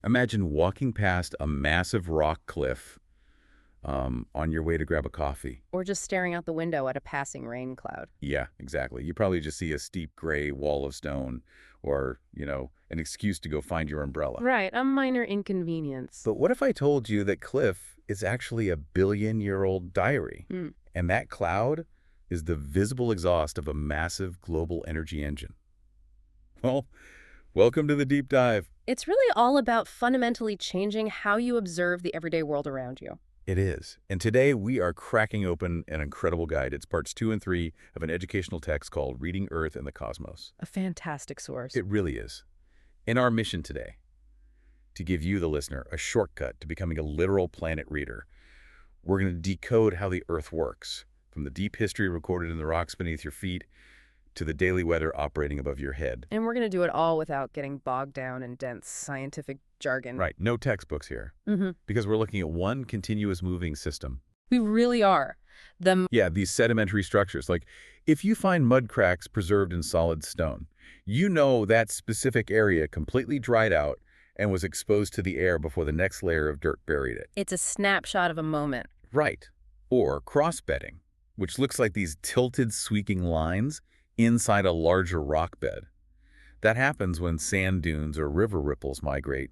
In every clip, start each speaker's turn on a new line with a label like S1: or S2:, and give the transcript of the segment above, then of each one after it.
S1: Imagine walking past a massive rock cliff on your way to grab a coffee.
S2: Or just staring out the window at a passing rain cloud.
S1: Yeah, exactly. You probably just see a steep gray wall of stone or, an excuse to go find your umbrella.
S2: Right, a minor inconvenience.
S1: But what if I told you that cliff is actually a billion-year-old diary,
S2: Hmm.
S1: and that cloud is the visible exhaust of a massive global energy engine? Well, welcome to the deep dive.
S2: It's really all about fundamentally changing how you observe the everyday world around you.
S1: It is. And today we are cracking open an incredible guide. It's parts 2 and 3 of an educational text called Reading Earth and the Cosmos.
S2: A fantastic source.
S1: It really is. In our mission today, to give you, the listener, a shortcut to becoming a literal planet reader, we're going to decode how the Earth works, from the deep history recorded in the rocks beneath your feet to the daily weather operating above your head.
S2: And we're going to do it all without getting bogged down in dense scientific jargon.
S1: Right, no textbooks here,
S2: Mm-hmm.
S1: because we're looking at one continuous moving system.
S2: We really are.
S1: Yeah, these sedimentary structures. Like, if you find mud cracks preserved in solid stone, you know that specific area completely dried out and was exposed to the air before the next layer of dirt buried it.
S2: It's a snapshot of a moment.
S1: Right. Or cross-bedding, which looks like these tilted, sweeping lines inside a larger rock bed. That happens when sand dunes or river ripples migrate,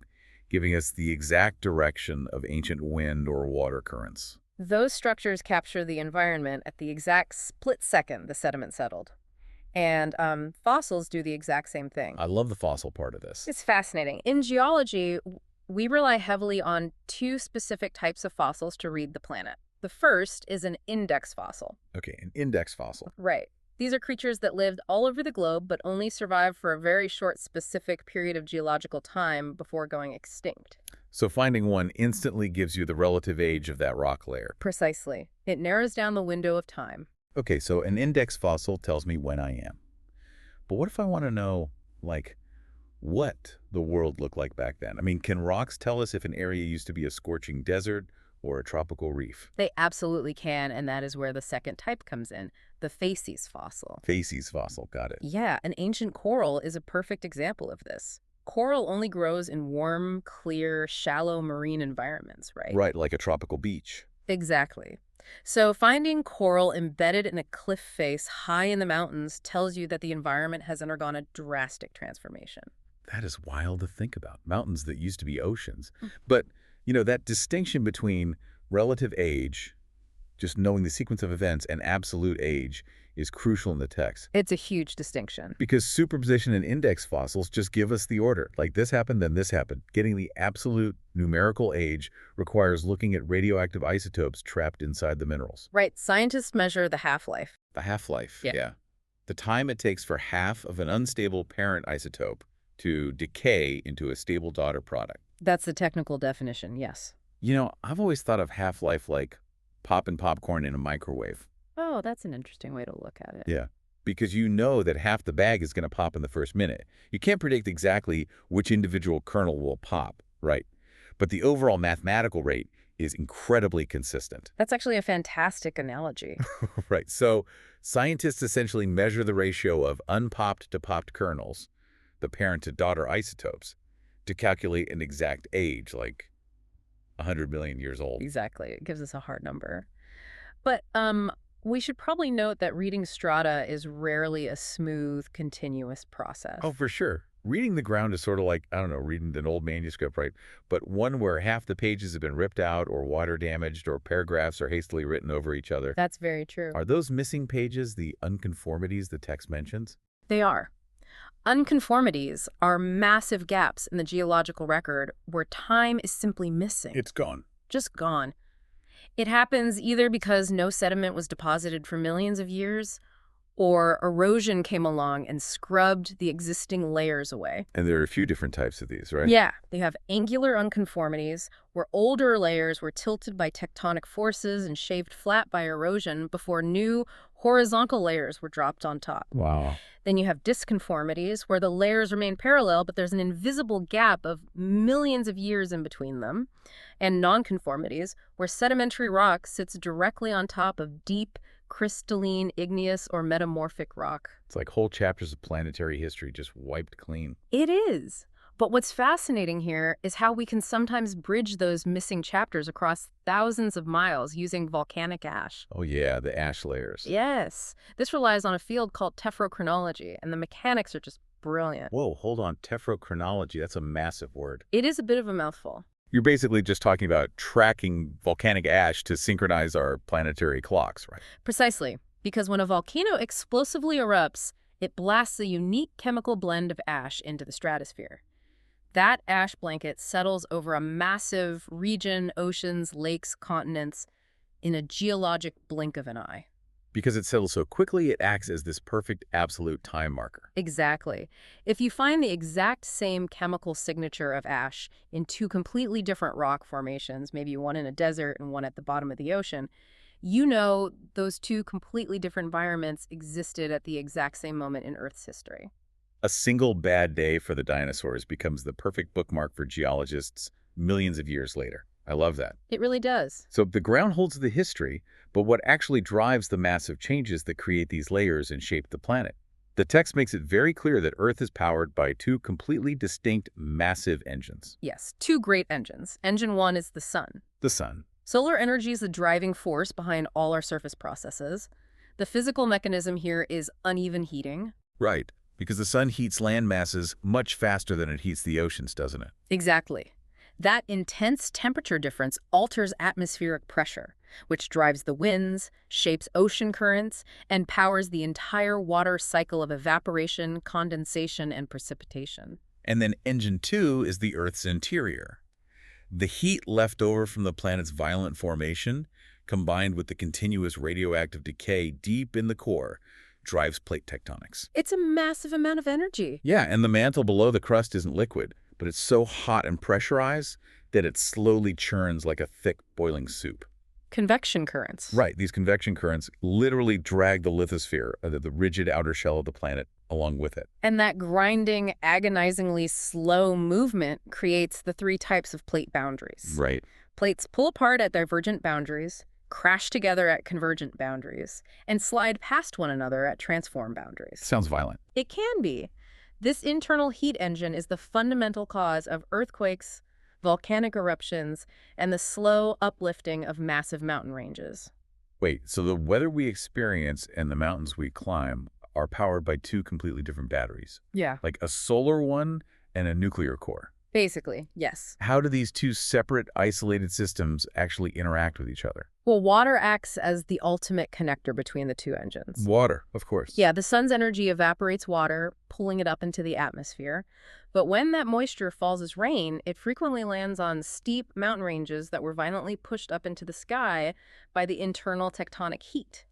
S1: giving us the exact direction of ancient wind or water currents.
S2: Those structures capture the environment at the exact split second the sediment settled. And fossils do the exact same thing.
S1: I love the fossil part of this.
S2: It's fascinating. In geology, we rely heavily on two specific types of fossils to read the planet. The first is an index fossil.
S1: Okay, an index fossil.
S2: Right. These are creatures that lived all over the globe but only survived for a very short specific period of geological time before going extinct.
S1: So finding one instantly gives you the relative age of that rock layer.
S2: Precisely. It narrows down the window of time.
S1: Okay, so an index fossil tells me when I am. But what if I want to know, what the world looked like back then? I mean, can rocks tell us if an area used to be a scorching desert or a tropical reef?
S2: They absolutely can, and that is where the second type comes in, the facies fossil.
S1: Facies fossil, got it.
S2: Yeah, an ancient coral is a perfect example of this. Coral only grows in warm, clear, shallow marine environments, right?
S1: Right, like a tropical beach.
S2: Exactly. So finding coral embedded in a cliff face high in the mountains tells you that the environment has undergone a drastic transformation.
S1: That is wild to think about. Mountains that used to be oceans. But, that distinction between relative age, just knowing the sequence of events, and absolute age is crucial in the text.
S2: It's a huge distinction.
S1: Because superposition and index fossils just give us the order. Like this happened, then this happened. Getting the absolute numerical age requires looking at radioactive isotopes trapped inside the minerals.
S2: Right, scientists measure the half-life.
S1: The half-life,
S2: Yeah.
S1: yeah. The time it takes for half of an unstable parent isotope to decay into a stable daughter product.
S2: That's the technical definition, yes.
S1: I've always thought of half-life like popping popcorn in a microwave.
S2: Oh, that's an interesting way to look at it.
S1: Yeah, because you know that half the bag is going to pop in the first minute. You can't predict exactly which individual kernel will pop, right? But the overall mathematical rate is incredibly consistent.
S2: That's actually a fantastic analogy.
S1: Right, so scientists essentially measure the ratio of unpopped to popped kernels, the parent to daughter isotopes, to calculate an exact age, like 100 million years old.
S2: Exactly. It gives us a hard number. But we should probably note that reading strata is rarely a smooth, continuous process.
S1: Oh, for sure. Reading the ground is sort of like, I don't know, reading an old manuscript, right? But one where half the pages have been ripped out or water damaged or paragraphs are hastily written over each other.
S2: That's very true.
S1: Are those missing pages the unconformities the text mentions?
S2: They are. Unconformities are massive gaps in the geological record where time is simply missing.
S1: It's gone.
S2: Just gone. It happens either because no sediment was deposited for millions of years, or erosion came along and scrubbed the existing layers away.
S1: And there are a few different types of these, right?
S2: Yeah, they have angular unconformities, where older layers were tilted by tectonic forces and shaved flat by erosion before new horizontal layers were dropped on top.
S1: Wow.
S2: Then you have disconformities, where the layers remain parallel, but there's an invisible gap of millions of years in between them. And nonconformities, where sedimentary rock sits directly on top of deep, crystalline, igneous, or metamorphic rock.
S1: It's like whole chapters of planetary history just wiped clean.
S2: It is. But what's fascinating here is how we can sometimes bridge those missing chapters across thousands of miles using volcanic ash.
S1: Oh yeah, the ash layers.
S2: Yes, this relies on a field called tephrochronology, and the mechanics are just brilliant.
S1: Whoa, hold on. Tephrochronology, that's a massive word.
S2: It is a bit of a mouthful.
S1: You're basically just talking about tracking volcanic ash to synchronize our planetary clocks, right?
S2: Precisely, because when a volcano explosively erupts, it blasts a unique chemical blend of ash into the stratosphere. That ash blanket settles over a massive region, oceans, lakes, continents, in a geologic blink of an eye.
S1: Because it settles so quickly, it acts as this perfect absolute time marker.
S2: Exactly. If you find the exact same chemical signature of ash in two completely different rock formations, maybe one in a desert and one at the bottom of the ocean, you know those two completely different environments existed at the exact same moment in Earth's history.
S1: A single bad day for the dinosaurs becomes the perfect bookmark for geologists millions of years later. I love that.
S2: It really does.
S1: So the ground holds the history, but what actually drives the massive changes that create these layers and shape the planet? The text makes it very clear that Earth is powered by two completely distinct massive engines.
S2: Yes, two great engines. Engine one is the sun.
S1: The sun.
S2: Solar energy is the driving force behind all our surface processes. The physical mechanism here is uneven heating.
S1: Right, because the sun heats land masses much faster than it heats the oceans, doesn't it?
S2: Exactly. That intense temperature difference alters atmospheric pressure, which drives the winds, shapes ocean currents, and powers the entire water cycle of evaporation, condensation, and precipitation.
S1: And then engine two is the Earth's interior. The heat left over from the planet's violent formation, combined with the continuous radioactive decay deep in the core, drives plate tectonics.
S2: It's a massive amount of energy.
S1: Yeah, and the mantle below the crust isn't liquid, but it's so hot and pressurized that it slowly churns like a thick boiling soup.
S2: Convection currents.
S1: Right, these convection currents literally drag the lithosphere, the rigid outer shell of the planet, along with it.
S2: And that grinding, agonizingly slow movement creates the three types of plate boundaries.
S1: Right.
S2: Plates pull apart at divergent boundaries, crash together at convergent boundaries, and slide past one another at transform boundaries.
S1: Sounds violent.
S2: It can be. This internal heat engine is the fundamental cause of earthquakes, volcanic eruptions, and the slow uplifting of massive mountain ranges.
S1: Wait, so the weather we experience and the mountains we climb are powered by two completely different batteries,
S2: Yeah.
S1: like a solar one and a nuclear core.
S2: Basically, yes.
S1: How do these two separate, isolated systems actually interact with each other?
S2: Well, water acts as the ultimate connector between the two engines.
S1: Water, of course.
S2: Yeah, the sun's energy evaporates water, pulling it up into the atmosphere. But when that moisture falls as rain, it frequently lands on steep mountain ranges that were violently pushed up into the sky by the internal tectonic heat.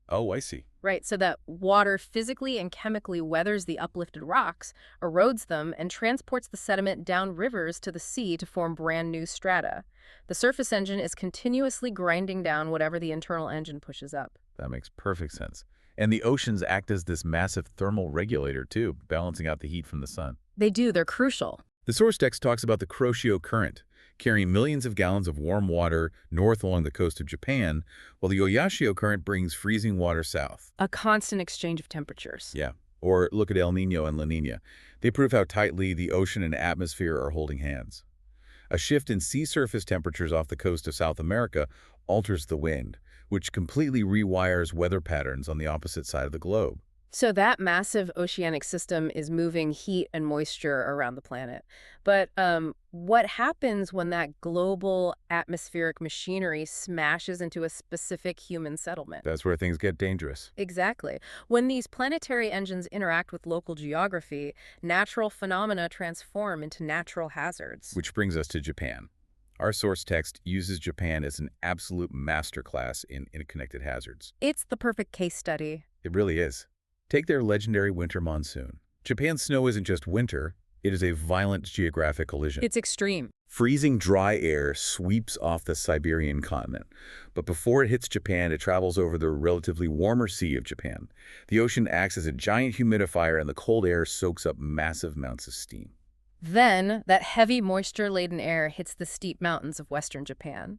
S1: Oh, I see.
S2: Right, so that water physically and chemically weathers the uplifted rocks, erodes them, and transports the sediment down rivers to the sea to form brand new strata. The surface engine is continuously grinding down whatever the internal engine pushes up.
S1: That makes perfect sense. And the oceans act as this massive thermal regulator, too, balancing out the heat from the sun.
S2: They do, they're crucial.
S1: The source text talks about the Kuroshio current, carrying millions of gallons of warm water north along the coast of Japan, while the Oyashio current brings freezing water south.
S2: A constant exchange of temperatures.
S1: Yeah. Or look at El Niño and La Niña. They prove how tightly the ocean and atmosphere are holding hands. A shift in sea surface temperatures off the coast of South America alters the wind, which completely rewires weather patterns on the opposite side of the globe.
S2: So that massive oceanic system is moving heat and moisture around the planet. But what happens when that global atmospheric machinery smashes into a specific human settlement?
S1: That's where things get dangerous.
S2: Exactly. When these planetary engines interact with local geography, natural phenomena transform into natural hazards.
S1: Which brings us to Japan. Our source text uses Japan as an absolute masterclass in interconnected hazards.
S2: It's the perfect case study.
S1: It really is. Take their legendary winter monsoon. Japan's snow isn't just winter, it is a violent geographic collision.
S2: It's extreme.
S1: Freezing dry air sweeps off the Siberian continent, but before it hits Japan, it travels over the relatively warmer sea of Japan. The ocean acts as a giant humidifier and the cold air soaks up massive amounts of steam.
S2: Then, that heavy moisture-laden air hits the steep mountains of western Japan.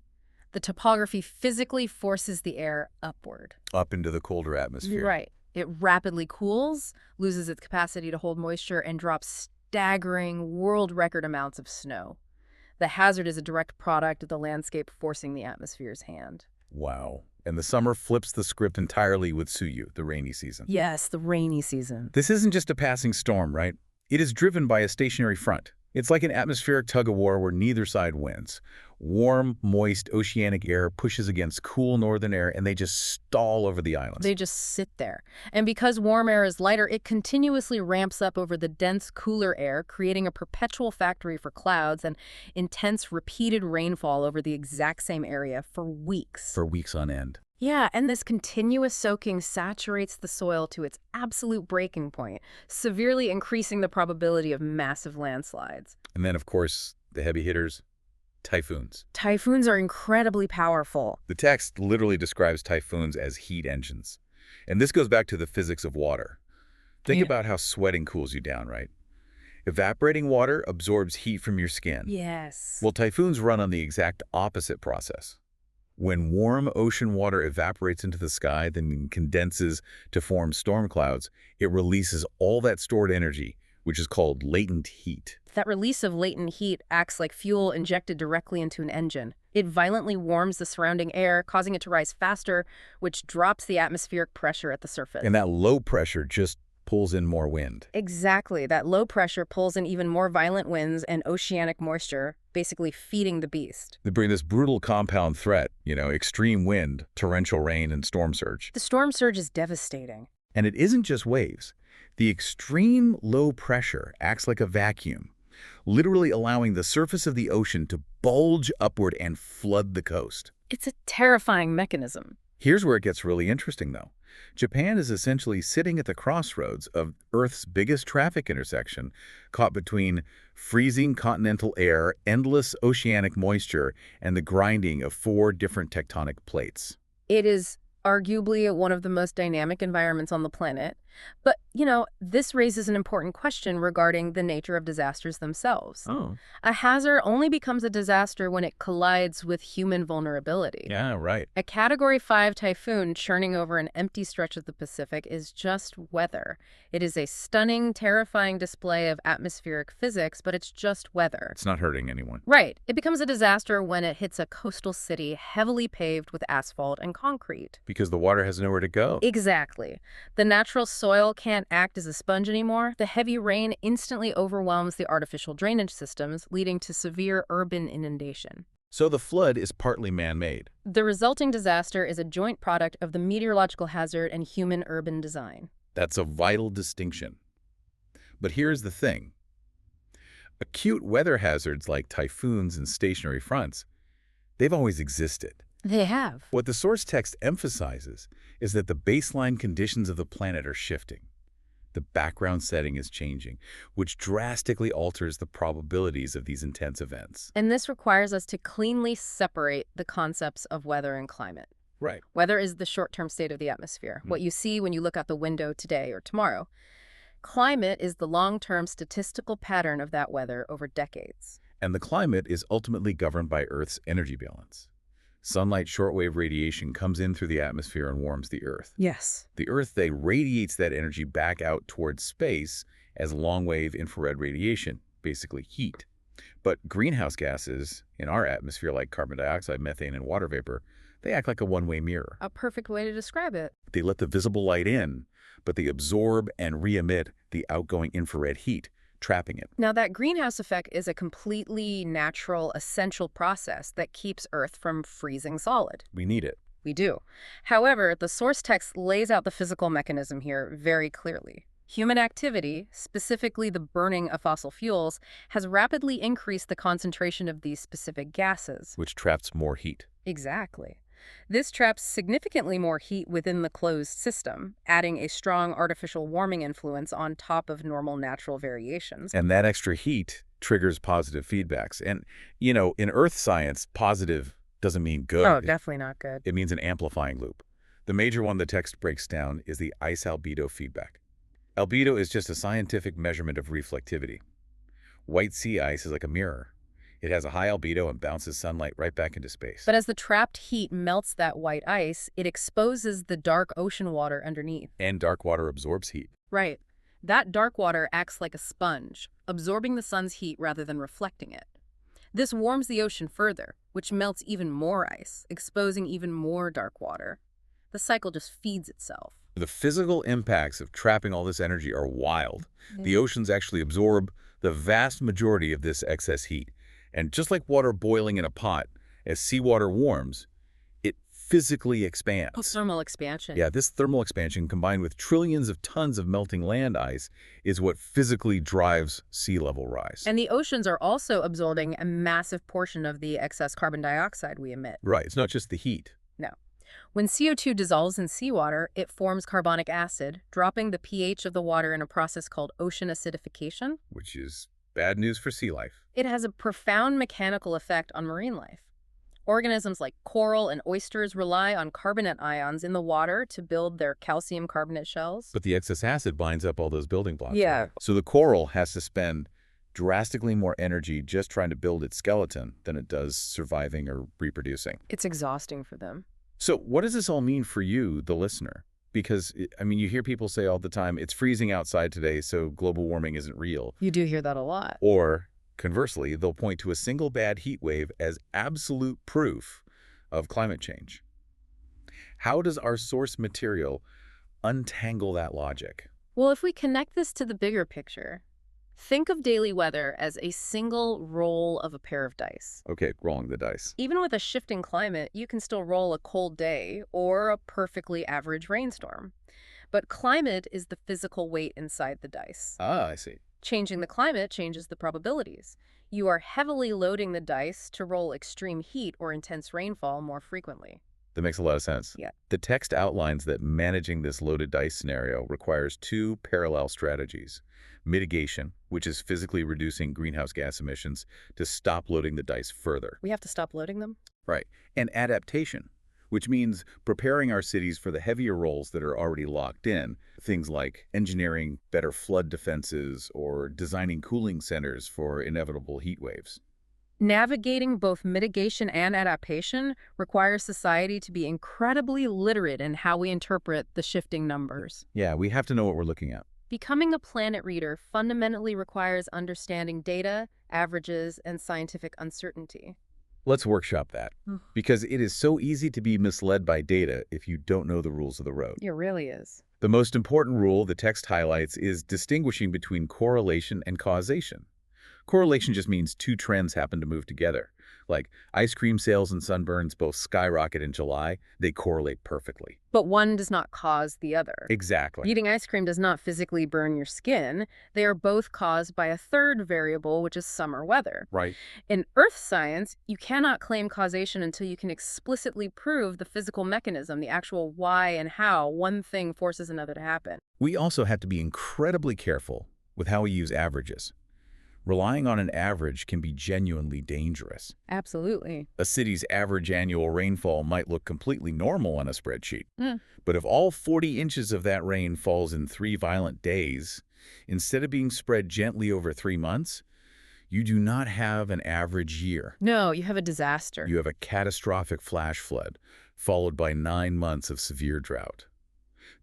S2: The topography physically forces the air upward.
S1: Up into the colder atmosphere.
S2: Right. It rapidly cools, loses its capacity to hold moisture, and drops staggering world record amounts of snow. The hazard is a direct product of the landscape forcing the atmosphere's hand.
S1: Wow. And the summer flips the script entirely with Suyu, the rainy season.
S2: Yes, the rainy season.
S1: This isn't just a passing storm, right? It is driven by a stationary front. It's like an atmospheric tug-of-war where neither side wins. Warm, moist, oceanic air pushes against cool northern air, and they just stall over the islands.
S2: They just sit there. And because warm air is lighter, it continuously ramps up over the dense, cooler air, creating a perpetual factory for clouds and intense, repeated rainfall over the exact same area for weeks.
S1: For weeks on end.
S2: Yeah, and this continuous soaking saturates the soil to its absolute breaking point, severely increasing the probability of massive landslides.
S1: And then, of course, the heavy hitters, typhoons.
S2: Typhoons are incredibly powerful.
S1: The text literally describes typhoons as heat engines. And this goes back to the physics of water. Think
S2: Yeah.
S1: about how sweating cools you down, right? Evaporating water absorbs heat from your skin.
S2: Yes.
S1: Well, typhoons run on the exact opposite process. When warm ocean water evaporates into the sky, then condenses to form storm clouds, it releases all that stored energy, which is called latent heat.
S2: That release of latent heat acts like fuel injected directly into an engine. It violently warms the surrounding air, causing it to rise faster, which drops the atmospheric pressure at the surface.
S1: And that low pressure just pulls in more wind.
S2: Exactly. That low pressure pulls in even more violent winds and oceanic moisture, basically feeding the beast.
S1: They bring this brutal compound threat, extreme wind, torrential rain, and storm surge.
S2: The storm surge is devastating.
S1: And it isn't just waves. The extreme low pressure acts like a vacuum, literally allowing the surface of the ocean to bulge upward and flood the coast.
S2: It's a terrifying mechanism.
S1: Here's where it gets really interesting, though. Japan is essentially sitting at the crossroads of Earth's biggest traffic intersection, caught between freezing continental air, endless oceanic moisture, and the grinding of 4 different tectonic plates.
S2: It is arguably one of the most dynamic environments on the planet. But, this raises an important question regarding the nature of disasters themselves.
S1: Oh.
S2: A hazard only becomes a disaster when it collides with human vulnerability.
S1: Yeah, right.
S2: A Category 5 typhoon churning over an empty stretch of the Pacific is just weather. It is a stunning, terrifying display of atmospheric physics, but it's just weather.
S1: It's not hurting anyone.
S2: Right. It becomes a disaster when it hits a coastal city heavily paved with asphalt and concrete.
S1: Because the water has nowhere to go.
S2: Exactly. The natural soil can't act as a sponge anymore. The heavy rain instantly overwhelms the artificial drainage systems, leading to severe urban inundation.
S1: So the flood is partly man-made.
S2: The resulting disaster is a joint product of the meteorological hazard and human urban design.
S1: That's a vital distinction. But here's the thing. Acute weather hazards like typhoons and stationary fronts, they've always existed.
S2: They have.
S1: What the source text emphasizes is that the baseline conditions of the planet are shifting. The background setting is changing, which drastically alters the probabilities of these intense events.
S2: And this requires us to cleanly separate the concepts of weather and climate.
S1: Right.
S2: Weather is the short-term state of the atmosphere, what you see when you look out the window today or tomorrow. Climate is the long-term statistical pattern of that weather over decades.
S1: And the climate is ultimately governed by Earth's energy balance. Sunlight shortwave radiation comes in through the atmosphere and warms the Earth.
S2: Yes.
S1: The Earth then radiates that energy back out towards space as long-wave infrared radiation, basically heat. But greenhouse gases in our atmosphere, like carbon dioxide, methane, and water vapor, they act like a one-way mirror.
S2: A perfect way to describe it.
S1: They let the visible light in, but they absorb and re-emit the outgoing infrared heat, trapping it.
S2: Now, that greenhouse effect is a completely natural, essential process that keeps Earth from freezing solid.
S1: We need it.
S2: We do. However, the source text lays out the physical mechanism here very clearly. Human activity, specifically the burning of fossil fuels, has rapidly increased the concentration of these specific gases.
S1: Which traps more heat.
S2: Exactly. This traps significantly more heat within the closed system, adding a strong artificial warming influence on top of normal natural variations.
S1: And that extra heat triggers positive feedbacks. And, in Earth science, positive doesn't mean good.
S2: Oh, definitely not good.
S1: It means an amplifying loop. The major one the text breaks down is the ice albedo feedback. Albedo is just a scientific measurement of reflectivity. White sea ice is like a mirror. It has a high albedo and bounces sunlight right back into space.
S2: But as the trapped heat melts that white ice, it exposes the dark ocean water underneath.
S1: And dark water absorbs heat.
S2: Right. That dark water acts like a sponge, absorbing the sun's heat rather than reflecting it. This warms the ocean further, which melts even more ice, exposing even more dark water. The cycle just feeds itself.
S1: The physical impacts of trapping all this energy are wild. The oceans actually absorb the vast majority of this excess heat. And just like water boiling in a pot, as seawater warms, it physically expands.
S2: Thermal expansion.
S1: Yeah, this thermal expansion combined with trillions of tons of melting land ice is what physically drives sea level rise.
S2: And the oceans are also absorbing a massive portion of the excess carbon dioxide we emit.
S1: Right, it's not just the heat.
S2: No. When CO2 dissolves in seawater, it forms carbonic acid, dropping the pH of the water in a process called ocean acidification.
S1: Which is bad news for sea life.
S2: It has a profound mechanical effect on marine life. Organisms like coral and oysters rely on carbonate ions in the water to build their calcium carbonate shells.
S1: But the excess acid binds up all those building blocks.
S2: Yeah.
S1: Right? So the coral has to spend drastically more energy just trying to build its skeleton than it does surviving or reproducing.
S2: It's exhausting for them.
S1: So what does this all mean for you, the listener? Because, I mean, you hear people say all the time, it's freezing outside today, so global warming isn't real.
S2: You do hear that a lot.
S1: Or, conversely, they'll point to a single bad heat wave as absolute proof of climate change. How does our source material untangle that logic?
S2: Well, if we connect this to the bigger picture, think of daily weather as a single roll of a pair of dice.
S1: Okay, rolling the dice.
S2: Even with a shifting climate, you can still roll a cold day or a perfectly average rainstorm. But climate is the physical weight inside the dice.
S1: Ah, I see.
S2: Changing the climate changes the probabilities. You are heavily loading the dice to roll extreme heat or intense rainfall more frequently.
S1: That makes a lot of sense.
S2: Yeah.
S1: The text outlines that managing this loaded dice scenario requires two parallel strategies. Mitigation, which is physically reducing greenhouse gas emissions to stop loading the dice further.
S2: We have to stop loading them?
S1: Right. And adaptation, which means preparing our cities for the heavier rolls that are already locked in. Things like engineering better flood defenses or designing cooling centers for inevitable heat waves.
S2: Navigating both mitigation and adaptation requires society to be incredibly literate in how we interpret the shifting numbers.
S1: Yeah, we have to know what we're looking at.
S2: Becoming a planet reader fundamentally requires understanding data, averages, and scientific uncertainty.
S1: Let's workshop that, because it is so easy to be misled by data if you don't know the rules of the road.
S2: It really is.
S1: The most important rule the text highlights is distinguishing between correlation and causation. Correlation just means two trends happen to move together. Like ice cream sales and sunburns both skyrocket in July, they correlate perfectly.
S2: But one does not cause the other.
S1: Exactly.
S2: Eating ice cream does not physically burn your skin. They are both caused by a third variable, which is summer weather.
S1: Right.
S2: In earth science, you cannot claim causation until you can explicitly prove the physical mechanism, the actual why and how one thing forces another to happen.
S1: We also have to be incredibly careful with how we use averages. Relying on an average can be genuinely dangerous.
S2: Absolutely.
S1: A city's average annual rainfall might look completely normal on a spreadsheet.
S2: Mm.
S1: But if all 40 inches of that rain falls in 3 violent days, instead of being spread gently over 3 months, you do not have an average year.
S2: No, you have a disaster.
S1: You have a catastrophic flash flood, followed by 9 months of severe drought.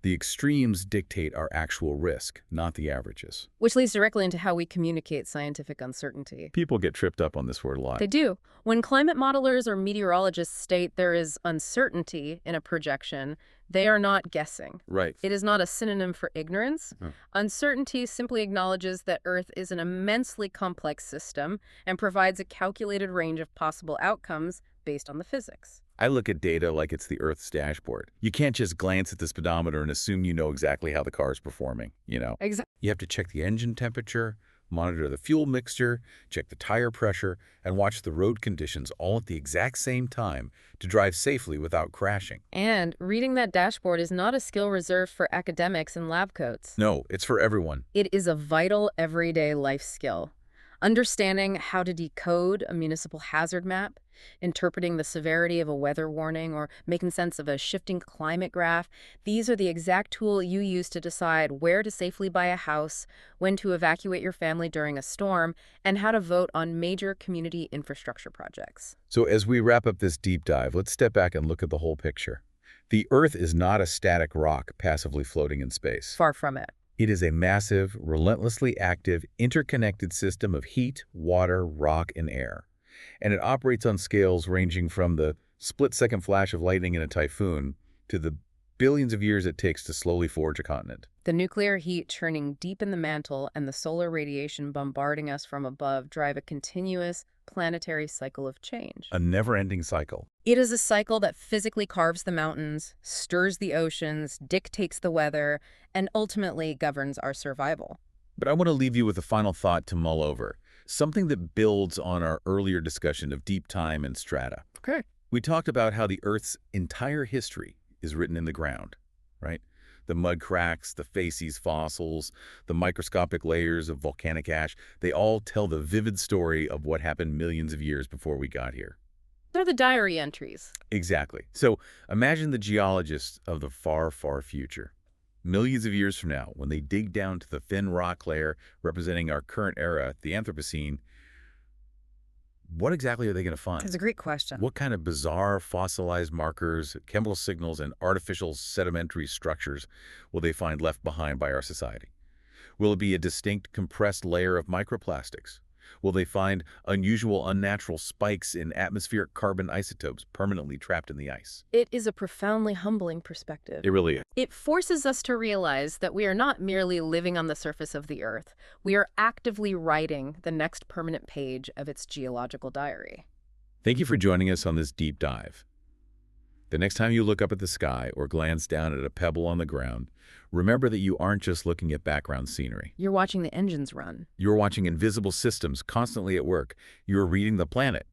S1: The extremes dictate our actual risk, not the averages.
S2: Which leads directly into how we communicate scientific uncertainty.
S1: People get tripped up on this word a lot.
S2: They do. When climate modelers or meteorologists state there is uncertainty in a projection, they are not guessing.
S1: Right.
S2: It is not a synonym for ignorance. Uncertainty simply acknowledges that Earth is an immensely complex system and provides a calculated range of possible outcomes based on the physics.
S1: I look at data like it's the Earth's dashboard. You can't just glance at the speedometer and assume you know exactly how the car is performing, you know?
S2: Exactly.
S1: You have to check the engine temperature, monitor the fuel mixture, check the tire pressure, and watch the road conditions all at the exact same time to drive safely without crashing.
S2: And reading that dashboard is not a skill reserved for academics and lab coats.
S1: No, it's for everyone.
S2: It is a vital everyday life skill. Understanding how to decode a municipal hazard map, interpreting the severity of a weather warning, or making sense of a shifting climate graph, these are the exact tool you use to decide where to safely buy a house, when to evacuate your family during a storm, and how to vote on major community infrastructure projects.
S1: So as we wrap up this deep dive, let's step back and look at the whole picture. The Earth is not a static rock passively floating in space.
S2: Far from it.
S1: It is a massive, relentlessly active, interconnected system of heat, water, rock, and air. And it operates on scales ranging from the split-second flash of lightning in a typhoon to the billions of years it takes to slowly forge a continent.
S2: The nuclear heat churning deep in the mantle and the solar radiation bombarding us from above drive a continuous planetary cycle of change.
S1: A never-ending cycle.
S2: It is a cycle that physically carves the mountains, stirs the oceans, dictates the weather, and ultimately governs our survival.
S1: But I want to leave you with a final thought to mull over, something that builds on our earlier discussion of deep time and strata.
S2: Okay.
S1: We talked about how the Earth's entire history is written in the ground, right? The mud cracks, the facies fossils, the microscopic layers of volcanic ash, they all tell the vivid story of what happened millions of years before we got here.
S2: They're the diary entries.
S1: Exactly. So imagine the geologists of the far, far future. Millions of years from now, when they dig down to the thin rock layer representing our current era, the Anthropocene, what exactly are they going to find?
S2: That's a great question.
S1: What kind of bizarre fossilized markers, chemical signals, and artificial sedimentary structures will they find left behind by our society? Will it be a distinct compressed layer of microplastics? Will they find unusual, unnatural spikes in atmospheric carbon isotopes permanently trapped in the ice?
S2: It is a profoundly humbling perspective.
S1: It really is.
S2: It forces us to realize that we are not merely living on the surface of the Earth. We are actively writing the next permanent page of its geological diary.
S1: Thank you for joining us on this deep dive. The next time you look up at the sky or glance down at a pebble on the ground, remember that you aren't just looking at background scenery.
S2: You're watching the engines run.
S1: You're watching invisible systems constantly at work. You're reading the planet